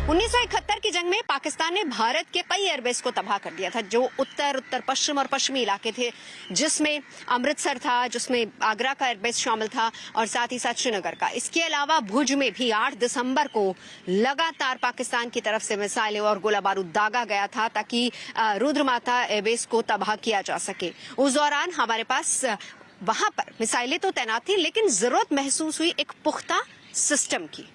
1971 की जंग में पाकिस्तान ने भारत के कई एयरबेस को तबाह कर दिया था, जो उत्तर पश्चिम और पश्चिमी इलाके थे, जिसमें अमृतसर था, जिसमें आगरा का एयरबेस शामिल था और साथ ही साथ श्रीनगर का। इसके अलावा भुज में भी 8 दिसंबर को लगातार पाकिस्तान की तरफ से मिसाइलें और गोला बारूद दागा गया था ताकि रुद्रमाता एयरबेस को तबाह किया जा सके। उस दौरान हमारे पास वहां पर मिसाइलें तो तैनात थी, लेकिन जरूरत महसूस हुई एक पुख्ता सिस्टम की।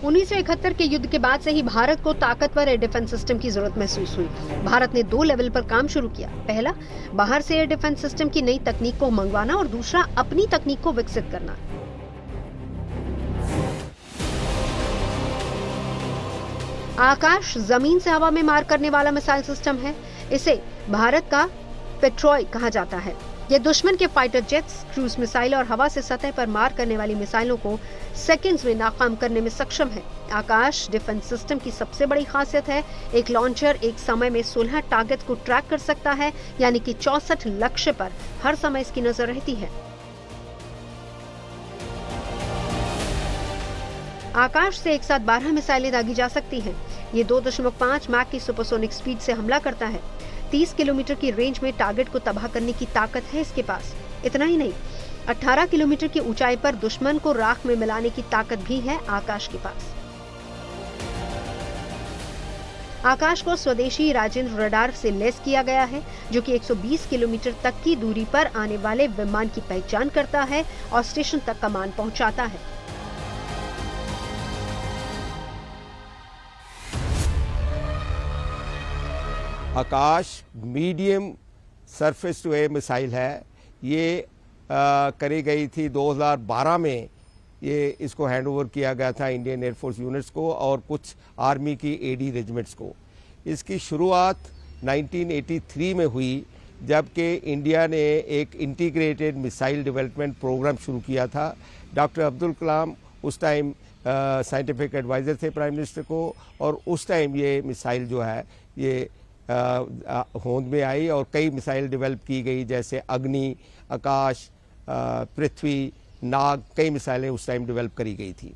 1971 के युद्ध के बाद से ही भारत को ताकतवर एयर डिफेंस सिस्टम की जरूरत महसूस हुई। भारत ने 2 लेवल पर काम शुरू किया। पहला, बाहर से एयर डिफेंस सिस्टम की नई तकनीक को मंगवाना और दूसरा, अपनी तकनीक को विकसित करना। आकाश जमीन से हवा में मार करने वाला मिसाइल सिस्टम है। इसे भारत का पेट्रॉय कहा जाता है। यह दुश्मन के फाइटर जेट्स, क्रूज मिसाइल और हवा से सतह पर मार करने वाली मिसाइलों को सेकंड्स में नाकाम करने में सक्षम है। आकाश डिफेंस सिस्टम की सबसे बड़ी खासियत है, एक लॉन्चर एक समय में 16 टारगेट को ट्रैक कर सकता है, यानी कि 64 लक्ष्य पर हर समय इसकी नजर रहती है। आकाश से एक साथ 12 मिसाइलें दागी जा सकती हैं। ये 2.5 मैक की सुपरसोनिक स्पीड से हमला करता है। 30 किलोमीटर की रेंज में टारगेट को तबाह करने की ताकत है इसके पास। इतना ही नहीं, 18 किलोमीटर की ऊंचाई पर दुश्मन को राख में मिलाने की ताकत भी है आकाश के पास। आकाश को स्वदेशी राजेंद्र रडार से लैस किया गया है, जो कि 120 किलोमीटर तक की दूरी पर आने वाले विमान की पहचान करता है और स्टेशन तक कमान पहुंचाता है। Akash medium surface to air missile है। ये करी गई थी 2012 में। ये इसको हैंडओवर किया गया था इंडियन एयरफोर्स यूनिट्स को और कुछ आर्मी की एडी रेजिमेंट्स को। इसकी शुरुआत 1983 में हुई, जबकि इंडिया ने एक इंटीग्रेटेड मिसाइल डेवलपमेंट प्रोग्राम शुरू किया था। डॉक्टर अब्दुल कलाम उस टाइम साइंटिफिक एडवाइज़र थे प्राइम मिनिस्टर को, और उस टाइम ये मिसाइल जो है ये होंद में आई और कई मिसाइल डेवलप की गई, जैसे अग्नि, आकाश, पृथ्वी, नाग, कई मिसाइलें उस टाइम डेवलप करी गई थी।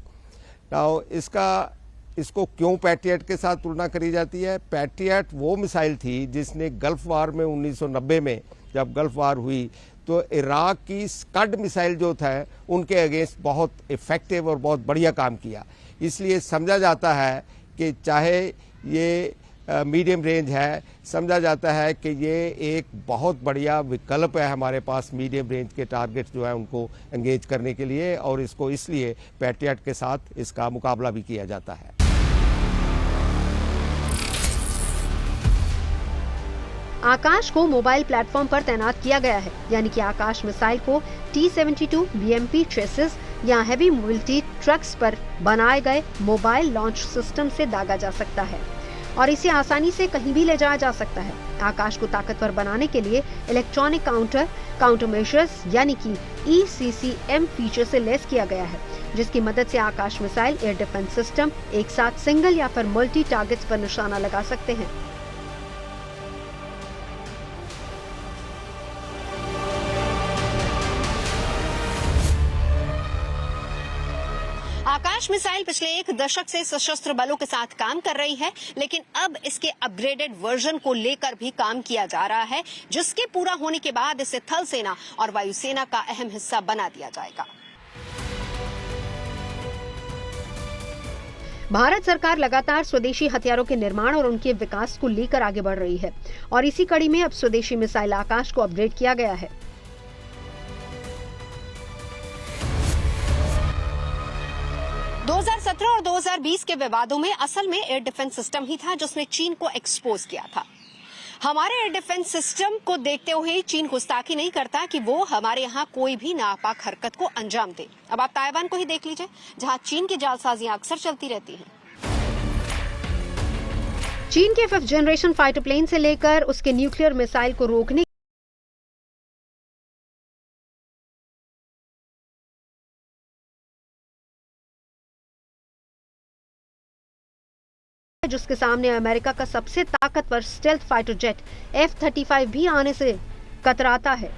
नाउ इसको क्यों पैट्रियट के साथ तुलना करी जाती है? पैट्रियट वो मिसाइल थी जिसने गल्फ वार में 1990 में जब गल्फ वार हुई तो इराक की स्कड मिसाइल जो था उनके अगेंस्ट बहुत इफेक्टिव और बहुत बढ़िया काम किया। इसलिए समझा जाता है कि चाहे ये मीडियम रेंज है, समझा जाता है कि ये एक बहुत बढ़िया विकल्प है हमारे पास मीडियम रेंज के टारगेट्स जो है उनको एंगेज करने के लिए, और इसको इसलिए पैट्रियट के साथ इसका मुकाबला भी किया जाता है। आकाश को मोबाइल प्लेटफॉर्म पर तैनात किया गया है, यानी कि आकाश मिसाइल को T-72 BMP ट्रेसेस या हैवी मोबिलिटी ट्रक्स पर बनाए गए मोबाइल लॉन्च सिस्टम से दागा जा सकता है और इसे आसानी से कहीं भी ले जाया जा सकता है। आकाश को ताकतवर बनाने के लिए इलेक्ट्रॉनिक काउंटर मेजर्स यानी कि ECCM फीचर से लैस किया गया है, जिसकी मदद से आकाश मिसाइल एयर डिफेंस सिस्टम एक साथ सिंगल या फिर मल्टी टारगेट्स पर निशाना लगा सकते हैं। आकाश मिसाइल पिछले 1 दशक से सशस्त्र बलों के साथ काम कर रही है, लेकिन अब इसके अपग्रेडेड वर्जन को लेकर भी काम किया जा रहा है, जिसके पूरा होने के बाद इसे थल सेना और वायुसेना का अहम हिस्सा बना दिया जाएगा। भारत सरकार लगातार स्वदेशी हथियारों के निर्माण और उनके विकास को लेकर आगे बढ़ रही है और इसी कड़ी में अब स्वदेशी मिसाइल आकाश को अपग्रेड किया गया है। 2017 और 2020 के विवादों में असल में एयर डिफेंस सिस्टम ही था जिसने चीन को एक्सपोज किया था। हमारे एयर डिफेंस सिस्टम को देखते हुए चीन गुस्ताखी नहीं करता कि वो हमारे यहाँ कोई भी नापाक हरकत को अंजाम दे। अब आप ताइवान को ही देख लीजिए, जहाँ चीन की जालसाजियां अक्सर चलती रहती हैं। चीन के 5th जनरेशन फाइटर प्लेन से लेकर उसके न्यूक्लियर मिसाइल को रोकने जिसके सामने अमेरिका का सबसे ताकतवर स्टेल्थ फाइटर जेट F-35 भी आने से कतराता है।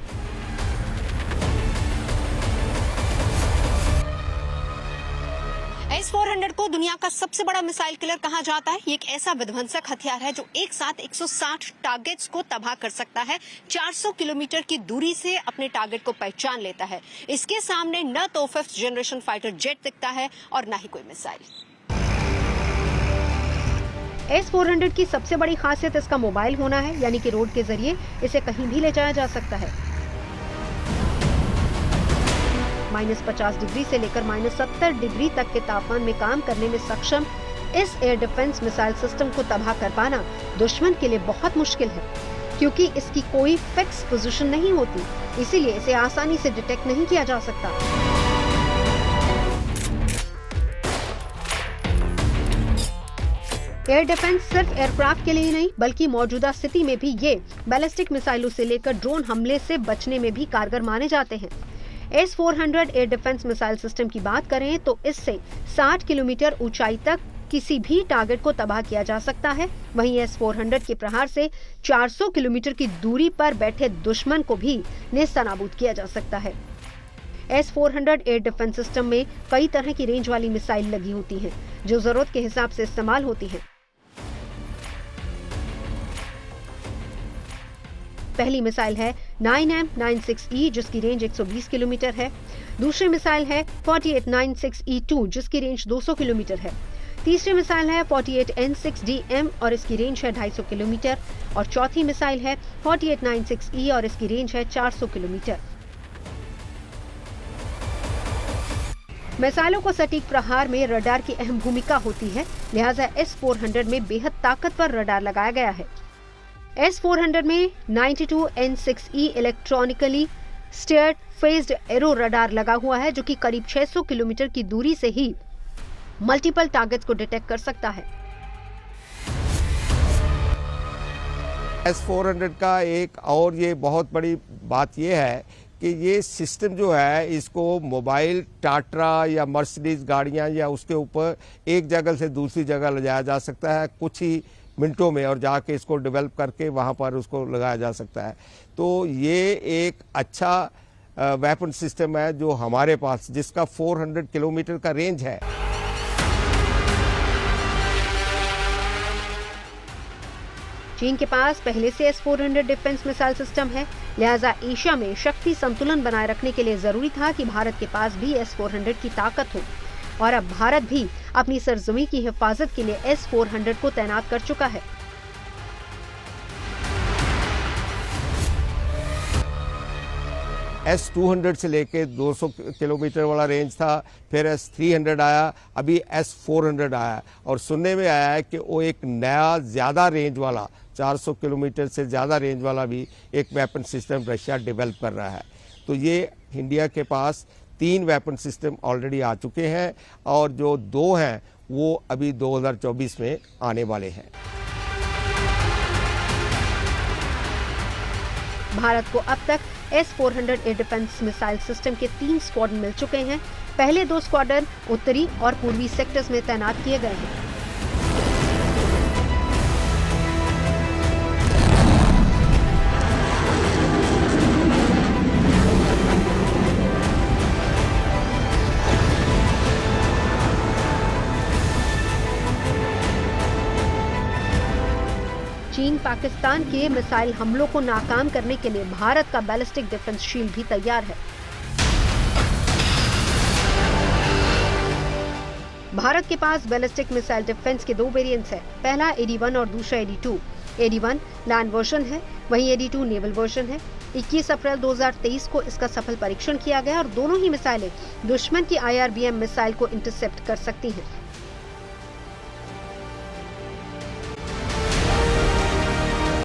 S-400 को दुनिया का सबसे बड़ा मिसाइल किलर कहा जाता है। ये एक ऐसा विध्वंसक हथियार है जो एक साथ 160 टारगेट्स को तबाह कर सकता है। 400 किलोमीटर की दूरी से अपने टारगेट को पहचान लेता है। इसके सामने न तो 5th जनरेशन फाइटर जेट दिखता है और न ही कोई मिसाइल। S-400 की सबसे बड़ी खासियत इसका मोबाइल होना है, यानी कि रोड के जरिए इसे कहीं भी ले जाया जा सकता है। -50 डिग्री से लेकर -70 डिग्री तक के तापमान में काम करने में सक्षम इस एयर डिफेंस मिसाइल सिस्टम को तबाह कर पाना दुश्मन के लिए बहुत मुश्किल है, क्योंकि इसकी कोई फिक्स पोजीशन नहीं होती, इसीलिए इसे आसानी से डिटेक्ट नहीं किया जा सकता। एयर डिफेंस सिर्फ एयरक्राफ्ट के लिए ही नहीं, बल्कि मौजूदा स्थिति में भी ये बैलिस्टिक मिसाइलों से लेकर ड्रोन हमले से बचने में भी कारगर माने जाते हैं। S-400 air defence missile system की बात करें तो इससे 60 किलोमीटर ऊंचाई तक किसी भी टारगेट को तबाह किया जा सकता है। वहीं S-400 के प्रहार से 400 किलोमीटर की दूरी पर बैठे दुश्मन को भी नेस्तनाबूद किया जा सकता है। S-400 एयर डिफेंस सिस्टम में कई तरह की रेंज वाली मिसाइल लगी होती हैं, जो जरूरत के हिसाब से इस्तेमाल होती हैं। पहली मिसाइल है 9M96E जिसकी रेंज 120 किलोमीटर है। दूसरी मिसाइल है 4896E2 जिसकी रेंज 200 किलोमीटर है। तीसरी मिसाइल है 48N6DM और इसकी रेंज है 250 किलोमीटर। और चौथी मिसाइल है 4896E और इसकी रेंज है 400 किलोमीटर। मिसाइलों को सटीक प्रहार में रडार की अहम भूमिका होती है, लिहाजा S-400 में बेहद ताकतवर रडार लगाया गया है। S-400 में 92N6E electronically steered phased arrow radar लगा हुआ है, जो कि करीब 600 किलोमीटर की दूरी से ही मल्टीपल टारगेट्स को डिटेक्ट कर सकता है। S-400 का एक और ये बहुत बड़ी बात ये है कि ये सिस्टम जो है इसको मोबाइल टाटा या मर्सिडीज गाड़ियां या उसके ऊपर एक जगह से दूसरी जगह ले जाया जा सकता है कुछ ही मिनटों में, और जाके इसको डेवलप करके वहाँ पर उसको लगाया जा सकता है। तो ये एक अच्छा वेपन सिस्टम है जो हमारे पास, जिसका 400 किलोमीटर का रेंज है। चीन के पास पहले से S-400 डिफेंस मिसाइल सिस्टम है, लिहाजा एशिया में शक्ति संतुलन बनाए रखने के लिए जरूरी था कि भारत के पास भी S-400 की ताकत हो। और अब भारत भी अपनी सरजमी की हिफाजत के लिए S-400 को तैनात कर चुका है। S-200 से लेके 200 किलोमीटर वाला रेंज था, फिर S-300 आया, अभी S-400 आया, और सुनने में आया है कि वो एक नया ज़्यादा रेंज वाला 400 किलोमीटर से ज़्यादा रेंज वाला भी एक वेपन सिस्टम रशिया डेवलप कर रहा है। तो ये इंडिया के पास 3 वेपन सिस्टम ऑलरेडी आ चुके हैं, और जो 2 हैं वो अभी 2024 में आने वाले हैं। भारत को अब तक S-400 air defence missile system के 3 स्क्वाड्रन मिल चुके हैं। पहले 2 स्क्वाड्रन उत्तरी और पूर्वी सेक्टर्स में तैनात किए गए हैं। चीन पाकिस्तान के मिसाइल हमलों को नाकाम करने के लिए भारत का बैलिस्टिक डिफेंस शील्ड भी तैयार है। भारत के पास बैलिस्टिक मिसाइल डिफेंस के 2 वेरिएंट्स हैं। पहला AD-1 और दूसरा AD-2। AD-1 लैंड वर्जन है, वहीं AD-2 नेवल वर्जन है। 21 अप्रैल 2023 को इसका सफल परीक्षण किया गया और दोनों ही मिसाइलें दुश्मन की IRBM मिसाइल को इंटरसेप्ट कर सकती हैं।